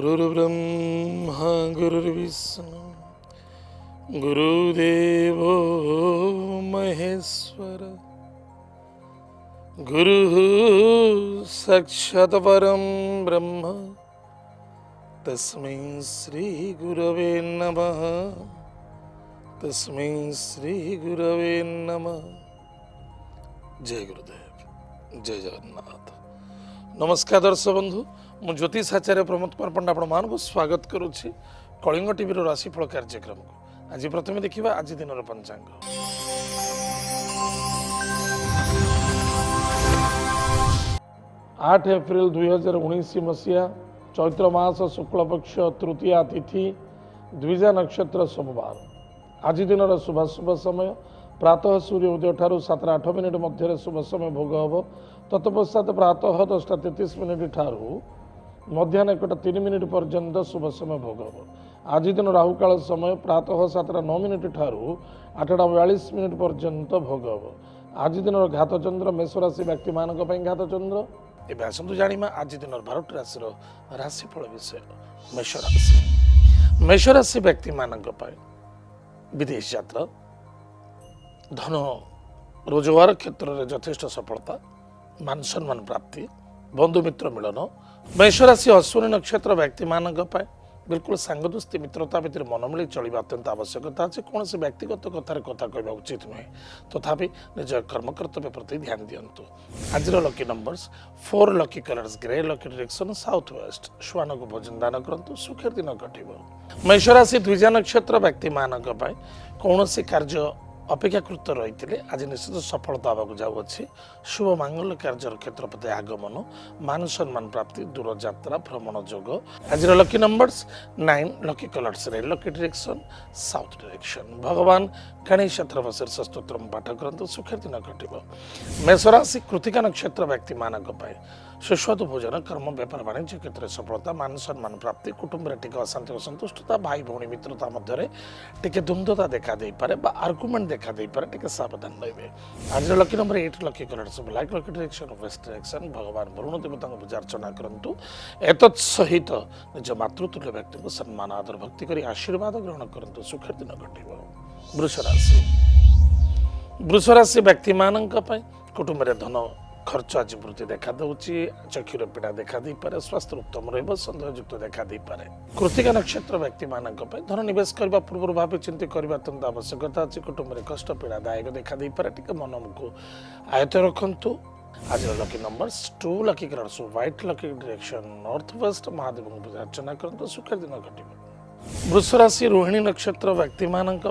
गुरुर्ब्रह्मा गुरुर्विष्णु गुरुदेवो महेश्वर गुरुः साक्षात् परं ब्रह्म तस्मै श्री गुरवे नमः तस्मै श्री गुरवे नमः। जय गुरुदेव, जय जगन्नाथ। नमस्कार दर्शक बंधु, मु ज्योतिष आचार्य प्रमोद कुमार पंडा आपण मानक स्वागत करुच्ची कलिंग टीवी राशिफल कार्यक्रम को। आज प्रथम देखा आज दिन पंचांग। 8 एप्रिल 2019 मसीहा चैत्र मास शुक्ल पक्ष तृतीया तिथि द्विजा नक्षत्र सोमवार। आज दिन शुभ समय प्रातः सूर्य उदय ठारू 7-8 मिनिट मध्य शुभ समय भोग हम। तत्पश्चात प्रातः 10:33 ठारू मध्याह्न 1:03 मिनिट पर्यंत शुभ समय भोग हम। आज दिन राहुकाल समय प्रातः 7:09 ठारू 8:42 पर्यंत भोग हम। आज दिन घात चंद्र मेष राशि व्यक्ति मान घात चंद्र। एवं आसतु जाना आज दिन 12 राशि राशिफल विषय। मेष राशि, मेष राशि व्यक्ति मान विदेश यात्रा, धन रोजगार क्षेत्र में यथेष्ट सफलता, मान सम्मान प्राप्ति, बंधुमित्र मिलन। मेष राशि अश्विनी नक्षत्र व्यक्ति मान बिल्कुल सांग दोस्ती मित्रता भितर मनमिली चलवा अत्यंत आवश्यकता अच्छे। कौन से व्यक्तिगत कथार कथा कहवा उचित नुहे, तथापि निज कर्मकर्तव्य प्रति ध्यान दिंतु। आज lucky numbers 4, lucky colours grey, lucky direction south waste. श्वान को भोजन दान करंतु, सुखेर दिन कटिब। मेष राशि द्विजा नक्षत्र व्यक्ति मान कौन से कार्य अपेक्षाकृत रही आज निश्चित सफलता आवाक जाऊँगी। शुभ मांगल्य कार्य क्षेत्र प्रति आगमन, मान सम्मान प्राप्ति, दूर यात्रा भ्रमण जोग। आज lucky numbers 9, lucky colours red, lucky direction south direction. भगवान गणेश शीर्ष स्तोत्र पाठ करंतु, सुखेर दिन कटिब। मेष राशि कृतिका नक्षत्र व्यक्ति मान सुस्वादु भोजन, कर्म व्यापार वाणिज्य क्षेत्र में सफलता, मान सम्मान प्राप्ति, कुटुंब टी अशांति असंतुष्टता, भाई भौणी मित्रता मध्य टे द्वंद्वता देखा पारे, आर्गुमेंट देखा पारे, टे सावधान रहिए। आज lucky number 8, lucky colours black, lucky direction west direction. भगवान वरुण देवता पूजा अर्चना करंतु। एतत् सहित निज मातृतुल्य व्यक्ति को सम्मान आदर भक्ति करी आशीर्वाद ग्रहण करंतु, सुखेर दिन कटिब। वृष राशि, वृष राशि व्यक्ति मानक कुटुंब में धन खर्च आज वृद्धि देखा दूची, चक्षुर पीड़ा देखा पारे, स्वास्थ्य उत्तम रंदेहयुक्त देखा पारे। कृतिका नक्षत्र व्यक्ति मानक धन निवेश करने पूर्व भाव चिंता करने अत्यंत आवश्यकता अच्छी। कुटुंब में कष्ट पीड़ादायक देखा पारे, टे मन को आयत रखु। आज lucky numbers 2, lucky colours white, lucky direction north west. Mahadev पूजा अर्चना करंतु, सुखेर दिन कटिब। वृष राशि रोहिणी नक्षत्र व्यक्ति मानक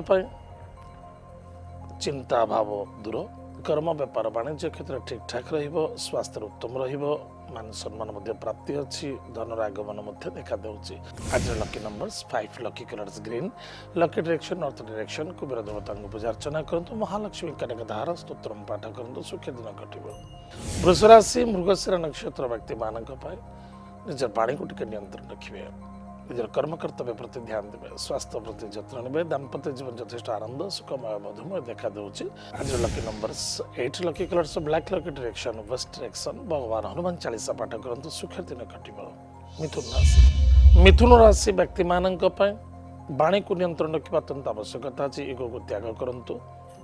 चिंता भाव दूर, कर्म व्यापार वाणिज्य क्षेत्र ठीक ठाक रहिबो, स्वास्थ्य उत्तम रहिबो, मान सम्मान प्राप्ति अच्छी, धनर आगमन देखा दूची। आज lucky numbers 5, lucky colours green, lucky direction north direction. Kuber देवता पूजा अर्चना करंतु, महालक्ष्मी कनकधार स्तोत्र पाठ करंतु, सुखे दिन कटिब। वृष राशि मृगशिरा नक्षत्र व्यक्ति मानक निज पानी को टिके नियंत्रण रखिए, निजर कर्म कर्तव्य प्रति ध्यान देवे, स्वास्थ्य प्रति जत्न नेबे, दाम्पत्य जीवन यथेष्ट आनंद सुखमय मधुमय देखा दूची। आज lucky numbers 8, lucky colours black, lucky direction west direction. भगवान हनुमान चालीसा पाठ करंतु, सुखेर दिन कटिब। मिथुन राशि, मिथुन राशि व्यक्ति मानक वाणी को नियंत्रण रखा अत्यंत आवश्यकता अच्छी। ईगो को त्याग करंतु,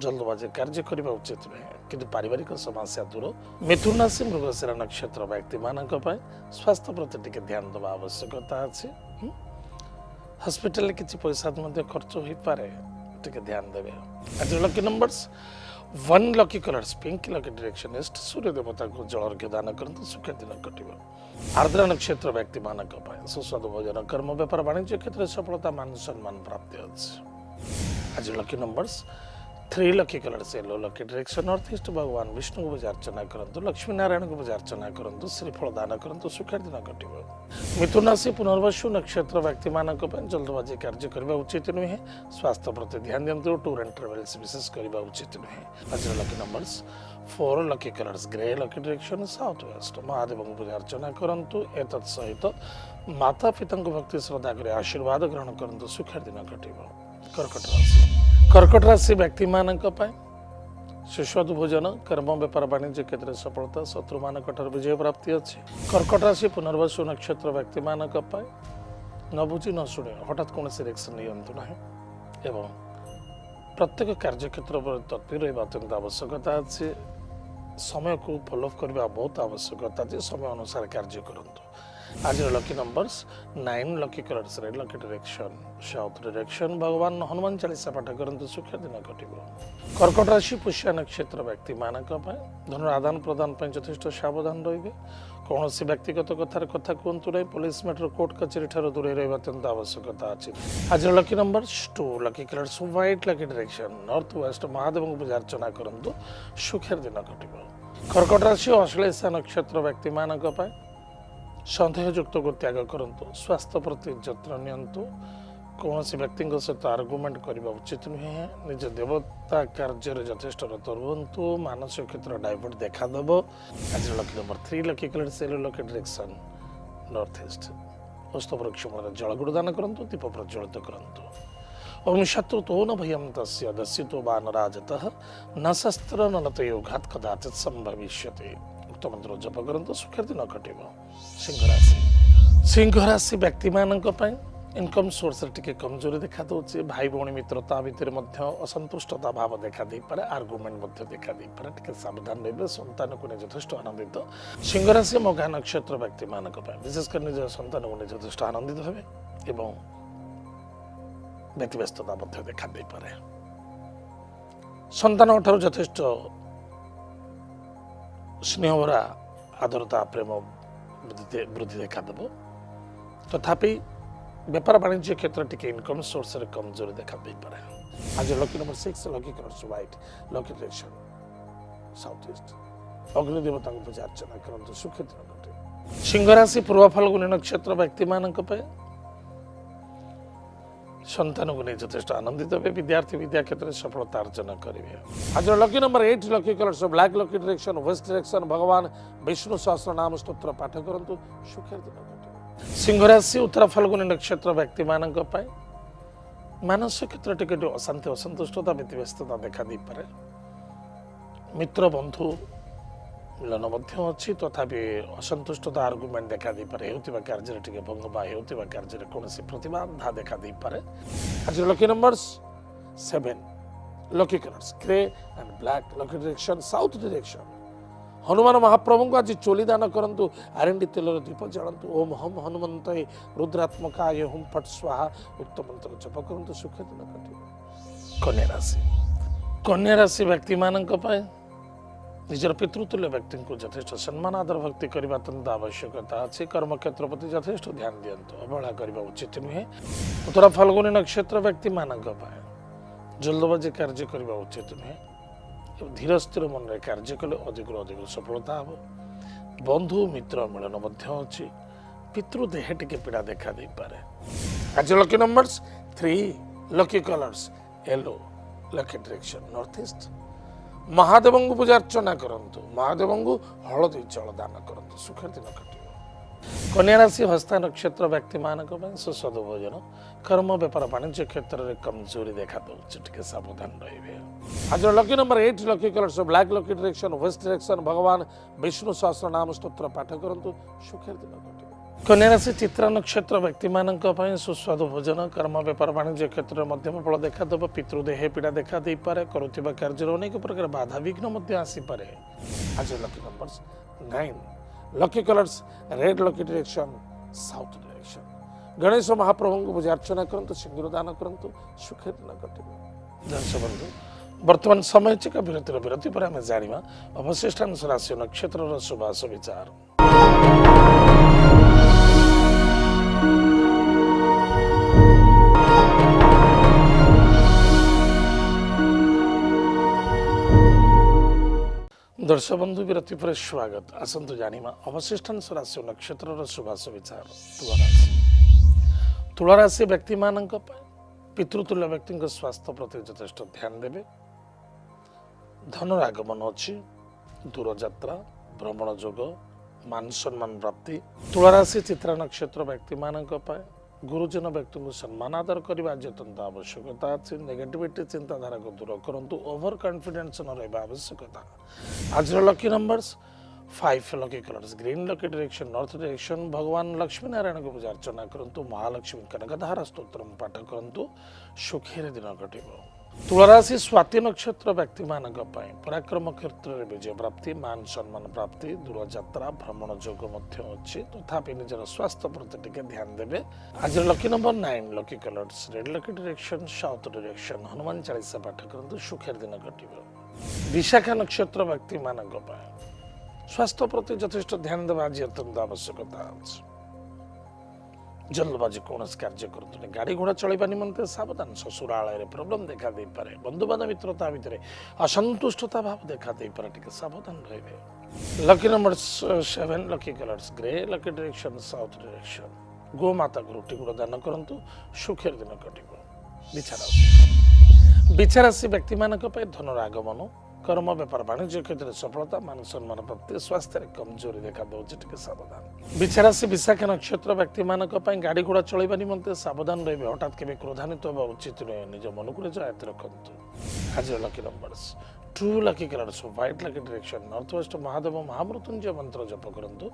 जल्दबाजी कार्य करने उचित नुहे, किंतु पारिवारिक समस्या दूर। मिथुन राशि मृगशिरा नक्षत्र व्यक्ति मानक स्वास्थ्य प्रति टिके ध्यान देवा आवश्यकता अच्छी। हॉस्पिटल किसी पैसा खर्च हो पारे, टिके ध्यान देवे। आज lucky numbers 1, lucky colours pink, lucky direction east. Surya देवता को जल अर्घ्य दान करंतु, सुखेर दिन कटिब। आर्द्रा नक्षत्र व्यक्ति मानक सुस्वादु भोजन, कर्म व्यापार वाणिज्य क्षेत्र में सफलता, मान सम्मान प्राप्ति अच्छी। आज lucky numbers 3, lucky colours yellow, lucky direction north east. भगवान विष्णु को पूजा अर्चना करंतु, लक्ष्मी नारायण को पूजा अर्चना करंतु, श्रीफल दान करंतु, सुखेर दिन कटिब। मिथुन राशि पुनर्वसु नक्षत्र व्यक्ति मानक जल्दबाजी कार्य करने उचित नुहे, स्वास्थ्य प्रति ध्यान दिंतु, टूर एंड ट्रेवल्स विशेष करने उचित नुहे। आज lucky numbers 4, lucky colours grey, lucky direction south west. Mahadev पूजा अर्चना करंतु। एतत् सहित माता पिता भक्ति श्रद्धा कर आशीर्वाद ग्रहण करंतु, सुखेर दिन कटिब। कर्कट राशि, कर्कट राशि व्यक्ति मानक सुस्वादु भोजन, कर्म व्यापार वाणिज्य क्षेत्र में सफलता, शत्रु मान विजय प्राप्ति अच्छी। कर्कट राशि पुनर्वसु नक्षत्र व्यक्ति मानक न बुझी न शुणे हठात कौन रिएक्शन नियंतु ना एवं प्रत्येक कार्यक्षेत्र पर तत्पर रहा अत्यंत आवश्यकता अच्छे समय को फॉलो करने बहुत आवश्यकता है समय अनुसार कार्य करंतु आज lucky numbers 9 lucky colours red lucky direction south direction भगवान हनुमान चालीसा पाठ करंतु सुख दिन कटिब कर्कट राशि पुष्य नक्षत्र व्यक्ति मानक धन आदान प्रदान यथेष्ट सावधान रे कौन व्यक्तिगत कथार कथा कहतु ना पुलिस मैटर कोर्ट कचेरी ठार दूर रहा अत्यंत आवश्यकता अच्छी आज lucky numbers 2 lucky colours white lucky direction north west Mahadev पूजा अर्चना करंतु सुखेर दिन कटिब कर्कट राशि अश्लेषा नक्षत्र व्यक्ति मानक सन्देहयुक्त को त्याग करंतु स्वास्थ्य प्रति जत्न नियंतु कौन व्यक्ति सहित आर्गुमेंट करने उचित नुहे निज देवता कार्य यथेष्ट रत रुहतु मानसिक क्षेत्र डाइवर्ट देखादेव आज लकी नंबर 3 लकी कलर सेलो लकी डायरेक्शन नॉर्थ ईस्ट हस्त वृक्ष मूल जलगुड़ दान करंतु दीप प्रज्वलित करंतु ओम शत्रुतो न भयं तस्य दस्यतो वा न राजतः न शस्त्र न तयोघात कदाचित संभविष्यते उक्त मंत्र जप करंतु सुखेर दिन कटिब सिंह राशि व्यक्ति मानक इनकम सोर्स टिके कमजोरी देखा दूचे भाई भौणी मित्रता भितर असंतुष्टता भाव देखा दे पारे आर्गुमेंट देखा दे पारे टिके सावधान रहिबे संतान को यथेष्ट आनंदित सिंह राशि मघा नक्षत्र व्यक्ति मानक विशेषकर निज संतान को यथेष्ट आनंदित हेबे एवं व्यतिव्यस्तता देखा दे पारे संतान ठारू यथेष्ट स्नेहभरा आदरता प्रेम वृद्धि देखादेव तथापि व्यापार वाणिज्य क्षेत्र टिके इनकम सोर्स रे कमजोरी देखा दे पारे आज lucky number 6 lucky colours white lucky direction south east अग्नि देवता को पूजा अर्चना करंतु सुख दिन कटे सिंह राशि पूर्व फाल्गुनी नक्षत्र व्यक्ति मानक संतान को नहीं यथेष्ट आनंदित हे विद्यार्थी विद्या क्षेत्र में सफलता अर्जन करेंगे आज lucky number 8 lucky colours black lucky direction west direction भगवान विष्णु सहस्र नाम स्तोत्र पाठ करंतु सुखेर दिन कटे सिंह राशि उत्तर फाल्गुनी नक्षत्र व्यक्ति मानक मानसिक क्षेत्र टिके अशांति असंतुष्टता व्यतिव्यस्तता देखा दे पारे मित्र बंधु मिलन अच्छी तथापि असंतुष्टता आर्गुमेंट देखा दे पारे होतिबा कार्य टिके भंग बा होतिबा कार्य कौन प्रतिबाधा देखा दे पारे आज lucky numbers 7 lucky colours grey and black lucky direction south direction Hanuman महाप्रभु को आज चोली दान करंतु आरंडी तेलर दीप जलंतु ओम हम हनुमंत रुद्रात्मकाय हुम फट स्वाहा उक्त मंत्र जप करंतु सुख दिन कटे कन्या राशि व्यक्ति मानक निजर पितृतुल्य व्यक्ति को यथेष्ट सम्मान आदर भक्ति करने अत्यंत आवश्यकता अच्छी कर्म क्षेत्र प्रति यथेष्ट ध्यान दिंतु अवहेला करने उचित नुहे उत्तर फाल्गुनी नक्षत्र व्यक्ति मानक जल्दबाजी कार्य करने उचित नुहे धीर स्थिर मन में कार्य कले अधिक अधिक सफलता हम बंधु मित्र मिलन अच्छी पितृदेह टिके पीड़ा देखा दे पारे आज lucky numbers 3 lucky colours yellow lucky direction north east Mahadev को पूजा अर्चना करंतु महादेव को हलदी जल दान करंतु सुखेर दिन कटे कन्या राशि हस्ता नक्षत्र व्यक्ति मानक सुस्वादु भोजन कर्म व्यापार वाणिज्य क्षेत्र में कमजोरी देखा दूचे टिके सावधान रहिबे आज lucky number 8 lucky colours black lucky direction west direction भगवान विष्णु सहस्र नाम स्तोत्र पाठ करंतु सुखेर दिन कटे कन्या राशि चित्रा नक्षत्र व्यक्ति मानक सुस्वादु भोजन कर्म व्यापार वाणिज्य क्षेत्र में मध्यम फल देखादेव पितृदेह पीड़ा देखा दे पारे करुवा कार्य अनेक प्रकार बाधा विघ्न आसी पारे आज lucky numbers 9 lucky colours red lucky direction south direction Ganesh महाप्रभु को पूजा अर्चना करंतु सिंदूर दान करंतु सुखे दिन कटे दर्शक बंधु वर्तमान समय चिका विरति पर आम जाना अवशिष्टांश राशि नक्षत्र शुभाश विचार दर्शक बंधु विरति पर स्वागत आसतु जाना अवशिष्टांश राशि नक्षत्र शुभाश विचार तुला राशि व्यक्ति मानक पितृतुल्य व्यक्ति स्वास्थ्य प्रति यथेष्ट ध्यान देवे धनर आगमन अच्छी दूर यात्रा भ्रमण जोग मान सम्मान प्राप्ति तुला राशि चित्रा नक्षत्र व्यक्ति मानक गुरुजन व्यक्ति को सम्मान आदर करने अत्यंत आवश्यकता अच्छी नेगेटिविटी चिंताधारा को दूर करंतु ओवर कॉन्फिडेंस न रहा आवश्यकता आज lucky numbers five lucky colours green lucky direction north direction भगवान लक्ष्मी नारायण को पूजा अर्चना करंतु महालक्ष्मी कनकधारा स्तोत्र पाठ करंतु सुखी दिन कटिब तुलाराशि स्वाति नक्षत्र व्यक्ति मान पराक्रम क्षेत्र में विजय प्राप्ति मान सम्मान प्राप्ति दूर यात्रा भ्रमण योग अच्छी तथापि निजर स्वास्थ्य प्रति टिके ध्यान देवे आज lucky number 9 lucky colours red lucky direction south direction Hanuman Chalisa पाठ करंतु सुखी दिन कटिब विशाखा नक्षत्र व्यक्ति मान स्वास्थ्य प्रति यथेष्ट ध्यान देवा आज अत्यंत आवश्यकता अछि जल्दबाजी कौन कार्य करते गाड़ी घोड़ा चलवा निमंते सावधान ससुरालय प्रोब्लेम देखा दे पारे बंधुबांधव मित्रता भितर असंतुष्टता भाव देखा दे पारे टिके सावधान रहिबे lucky number 7 lucky colours grey lucky direction south direction गो माता को रोटी गुड़ दान करंतु सुखेर दिन कटिबो विचारासी व्यक्ति मानक पे धनर आगमन कर्म व्यापार वाणिज्य क्षेत्र में सफलता मान सम्मान प्राप्ति स्वास्थ्य कमजोरी देखा दूसरी टिके सावधान विचारासी विशाखा नक्षत्र व्यक्ति मानक गाड़ी घोड़ा चलवा निमंते सावधान रहिबे हठात केबे क्रोधान्वित होगा उचित नुहे निज मन को निज आयत्त रखंतु आज lucky numbers 2 lucky colours white lucky direction north west Mahadev Mahamrityunjaya मंत्र जप करंतु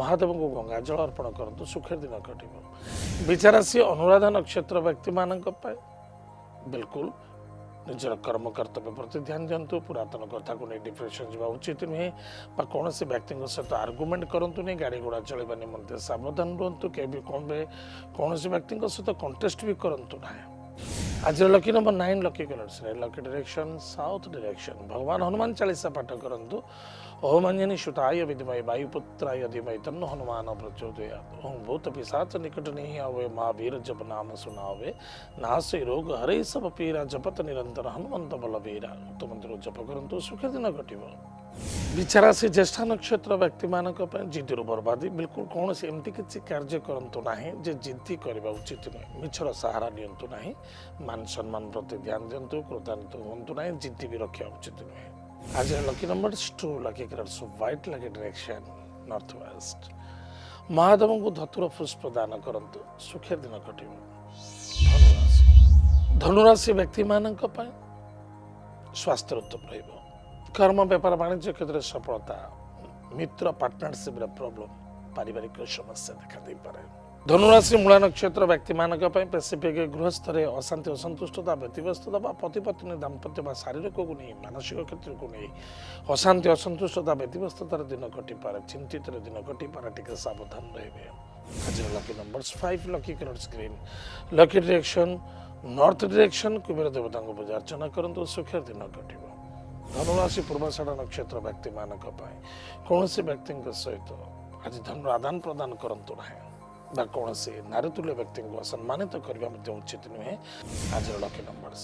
महादेव को गंगा जल अर्पण करंतु सुखेर दिन कटिबो विचारासी अनुराधा नक्षत्र व्यक्ति मानक बिल्कुल निजर कर्म कर्तव्य प्रति ध्यान दिंतु पुरातन कथा को नहीं डिप्रेशन जावा उचित नुहे कौन से व्यक्ति सहित आर्गुमेंट करंतु नहीं गाड़ी घोड़ा चलवा निमंते सावधान रुहतु कौन से व्यक्ति सहित कंटेस्ट भी करंतु ना आज lucky number 9 lucky colours lucky direction south direction भगवान हनुमान चालीसा पाठ करंतु ओम अंजनी सुताय विद्महे वायुपुत्राय धीमहि तन्नो हनुमान प्रचोदयात् ओम भूत पिशाच निकट नहीं आवे महावीर जप नाम सुनावे नासे रोग हरे सब पीरा जपत निरंतर हनुमंत बलबीरा उक्त मंत्र जप करंतु सुखी दिन कटिबो विचारासी ज्येष्ठ नक्षत्र व्यक्ति मानक जिद्दीर बर्बादी बिल्कुल कौन से एमती किसी कार्य करंतु नाही जे जिद्दी करबा उचित नुहे मिछर सहारा नियंतु नाही मान सम्मान प्रति ध्यान दिंतु क्रोधान्वित हुंतु नाही जिद्दी भी रखा उचित नुहे आज lucky number 2 lucky colours white lucky direction north west Mahadev को धतुर पुष्प दान करंतु सुखी दिन कटिबो धनुराशि व्यक्ति मानक स्वास्थ्य उत्तम रहिबो कर्म व्यापार वाणिज्य क्षेत्र में सफलता मित्र पार्टनरशिप प्रॉब्लम पारिवारिक समस्या देखा दे पारे धनुराशि मूला नक्षत्र व्यक्ति मानक स्पेसिफिक गृहस्थ अशांति असंतुष्टता व्यतिव्यस्तता पति पत्नी दाम्पत्य शारीरिक को नहीं मानसिक क्षेत्र को नहीं अशांति असंतुष्टता व्यतिव्यस्ततार दिन कटिपारे चिंतित दिन कटिपारे टिके सावधान रहिबे आज lucky numbers 5 lucky colours green lucky direction north direction Kuber देवता को पूजा अर्चना करंतु सुखी दिन कटिबो धनुराशि पूर्वाषाढ़ नक्षत्र व्यक्ति मानक कौन से व्यक्ति सहित आज धन आदान प्रदान करंतु नहीं कौन से नारीतुल्य व्यक्ति को सम्मानित करने उचित नुहे आज lucky numbers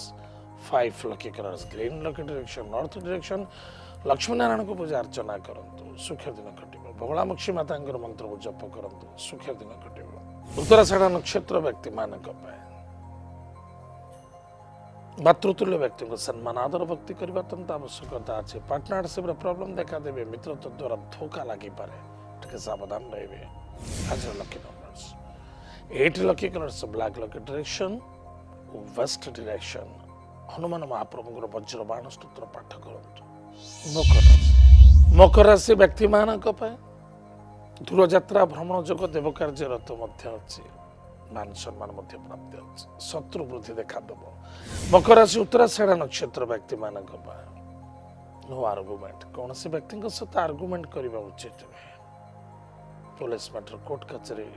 5 lucky colours green lucky direction north direction Lakshmi Narayan को पूजा अर्चना करंतु सुखी दिन कटिबो बगलामुखी माता मंत्र को जप करंतु सुखी दिन कटिबो उत्तराषाढ़ नक्षत्र व्यक्ति मानक मातृतुल्य व्यक्ति को सम्मान आदर भक्ति करने अत्यंत आवश्यकता अच्छे पार्टनरशिप प्रॉब्लम देखा देवे मित्रत्व द्वारा धोखा लगी पारे टिके सावधान रहिबे आज lucky numbers 8 lucky colours black lucky direction west direction Hanuman महाप्रभु वज्रबाण स्तोत्र पाठ करंतु मकर राशि व्यक्ति मानक दूर यात्रा भ्रमण योग देव कार्यरत अच्छी मान सम्मान प्राप्ति अच्छे शत्रु वृद्धि देखा देव मकर राशि उत्तराषाढ़ नक्षत्र व्यक्ति मानक नो आर्गुमेंट कौन से व्यक्ति सहित आर्गुमेंट करने उचित नुहे पुलिस मैटर कोर्ट कचेरी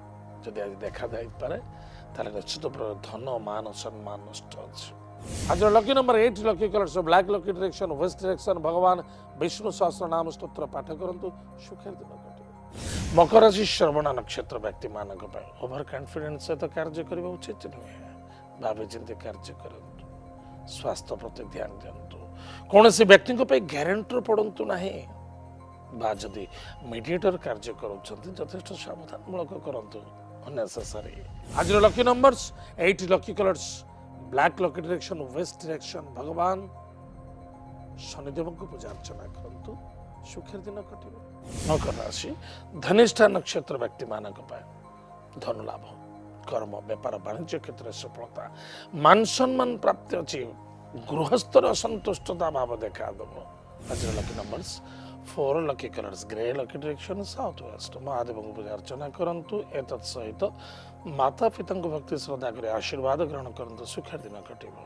जदि आज देखा जाए निश्चित धन मान सम्मान नष्ट अच्छे आज lucky number 8 lucky colours black lucky direction west direction भगवान विष्णु सहस्र नाम स्तोत्र पाठ करंतु सुखी दिन कटिबो मकर राशि श्रवण नक्षत्र व्यक्ति मानक ओवर कॉन्फिडेंस सहित कार्य करने उचित नुहे भावी चिंती कार्य करंतु स्वास्थ्य प्रति ध्यान दिंतु कौन से व्यक्ति ग्यारंटर पड़तु नहीं जदि मीडिएटर कार्य करेष्ट सावधानमूलक करंतु अनेसेसरी आज lucky numbers 8 lucky colours black lucky direction west direction भगवान शनिदेव को पूजा अर्चना करंतु सुखी दिन कटिबो मकर राशि धनिष्ठा नक्षत्र व्यक्ति मानक धन लाभ कर्म व्यापार वाणिज्य क्षेत्र में सफलता मान सम्मान प्राप्ति अच्छी गृहस्थर असंतुष्टता भाव देखा दब आज lucky numbers 4 lucky colours grey lucky direction south west Mahadev को पूजा अर्चना करंतु एतत् सहित माता पिता भक्ति श्रद्धा कर आशीर्वाद ग्रहण करंतु सुखर दिन कटिब।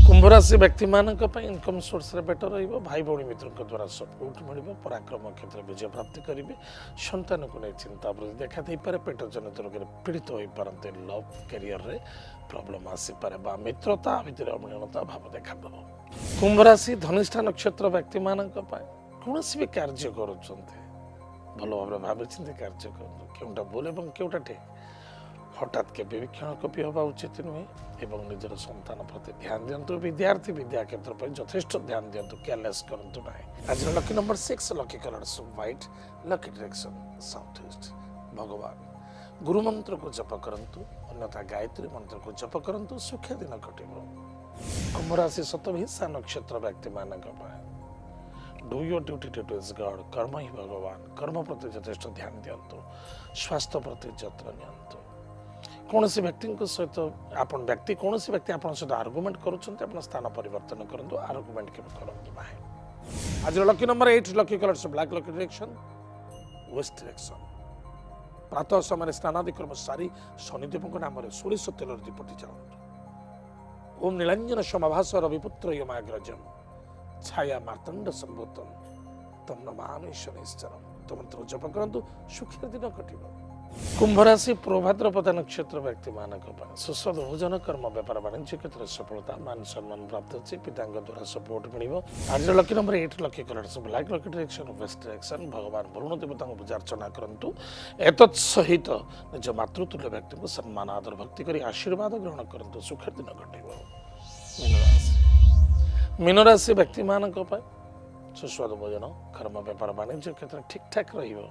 कुंभ राशि व्यक्ति मानक इनकम सोर्स रे बेटर रहिबो भाई भौणी मित्र द्वारा सपोर्ट मिलिबो पराक्रम क्षेत्र विजय प्राप्ति करिवे संतान को नहीं चिंता वृद्धि देखा दे पारे पेट जनित रोग पीड़ित हो पारते लव कैरियर रे प्रॉब्लम आसी पारे बा मित्रता भितर अमिलता भाव देखा दबो। कुंभ राशि धनिष्ठा नक्षत्र व्यक्ति मानक कौन भी कार्य करुछन्ते भल भाव भावी चिंती कार्य करते केउटा भूल एवं केउटा ठीक हठात के विवीक्षण कपि हवा उचित नुहे एवं निजर संतान प्रति ध्यान दिंतु विद्यार्थी विद्या क्षेत्र पर यथेष्ट ध्यान दिंतु केयरलेस करंतु नाही। आज lucky number 6 lucky colours white lucky direction south east भगवान गुरु मंत्र को जप करंतु अन्यथा गायत्री मंत्र को जप करंतु सुख दिन कटिबो। कुंभ राशि शतभिषा नक्षत्र व्यक्ति मानक do your duty two is God कर्म ही भगवान कर्म प्रति यथेष्ट ध्यान दिंतु स्वास्थ्य प्रति जत्न नियंतु कौन सी व्यक्ति सहित आपण व्यक्ति कौन सी व्यक्ति आपण सहित आर्गुमेंट करुछन्ते आपण स्थान परिवर्तन करंतु आर्गुमेंट के करंतु नाही। आज lucky number 8 lucky colours black lucky direction west direction प्रातः समय स्नानादि कर्म सारी शनिदेव नाम सोरिष तेल दीपटी चलतु। ओम नीलांजन समाभास रविपुत्र यमाग्रजम छाया मार्तंड संभूतम तम नमामि शनिश्चरम तो मंत्र जप करंतु सुखी दिन कटिब। कुंभ राशि प्रभाद्रपद नक्षत्र व्यक्ति मानक सुस्वाद भोजन कर्म व्यापार वाणिज्य क्षेत्र सफलता मान सम्मान प्राप्त अच्छी पिता द्वारा सपोर्ट मिल। आज lucky number 8 lucky colours black lucky direction west direction भगवान वरुण देवता को पूजा अर्चना करंतु एतत् सहित निज मातृतुल्य व्यक्ति को सम्मान आदर भक्ति करी आशीर्वाद ग्रहण करंतु सुखर दिन घटिब। मीन राशि व्यक्ति मानक सुस्वाद भोजन कर्म व्यापार वाणिज्य क्षेत्र ठीक ठाक रहिबो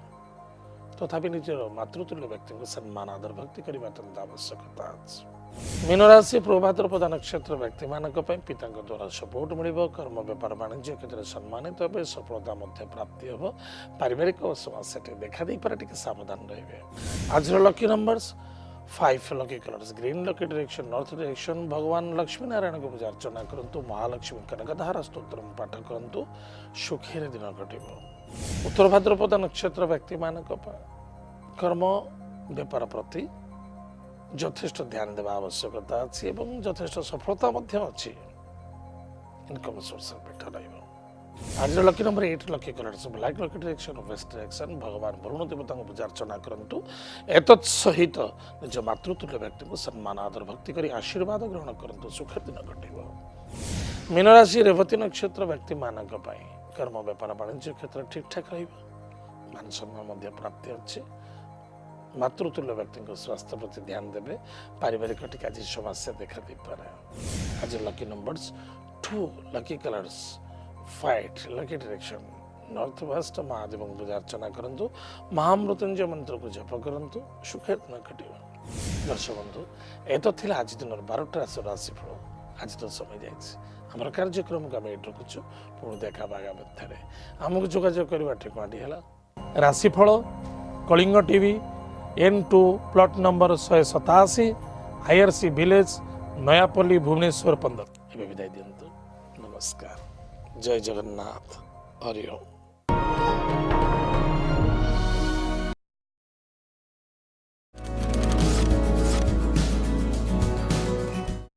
तथापि निजर मातृतुल्य व्यक्ति को सम्मान आदर भक्ति करने अत्यंत आवश्यकता अछि। मीन राशि प्रभाद्रपद नक्षत्र व्यक्ति मानक पिता द्वारा सपोर्ट मिल कर्म व्यापार वाणिज्य क्षेत्र सम्मानित हे सफलता प्राप्ति हम पारिवारिक समस्या देखा दे पारे टिके सावधान रहिबे। आज lucky numbers 5 lucky colours green lucky direction north direction भगवान लक्ष्मी नारायण को पूजा अर्चना करंतु महालक्ष्मी कनकधारा स्तोत्र पाठ करंतु सुखी दिन कटिब। उत्तर भाद्रपद नक्षत्र व्यक्ति मानक कर्म व्यापार प्रति यथेष्ट ध्यान देवा आवश्यकता अच्छी एवं यथेष्ट सफलता अच्छी इनकम सोर्स बेटर रहिबो। आज lucky number 8 lucky colours black lucky direction west direction भगवान वरुण देवता को पूजा अर्चना करंतु एतत् सहित निज मातृतुल्य व्यक्ति को सम्मान आदर भक्ति करी आशीर्वाद ग्रहण करंतु सुखर दिन घटिब। मीन राशि रेवती नक्षत्र व्यक्ति मानक कर्म व्यापार वाणिज्य क्षेत्र ठीक ठाक रहिबो मान सम्मान प्राप्ति अच्छी मातृतुल्य व्यक्ति स्वास्थ्य प्रति ध्यान देवे पारिवारिक टिके आज समस्या देखा दे पारे। आज lucky numbers 2 lucky colours white lucky direction north west Mahadev पूजा अर्चना करंतु महामृत्युंजय मंत्र को जप करंतु सुख दिन कटिब। दर्शक बंधु एत थिला आज दिन 12टा राशिफल आज तो समय जाइए आम कार्यक्रम को आम ये रखुचु पुणी देखा आगामी आमको जोगाजोग करवा ठिकाटी है राशिफल Kalinga TV N2 plot number 187 IRC village Nayapalli Bhubaneswar 15 विदाय दिंतु। नमस्कार जय जगन्नाथ हरि ओम।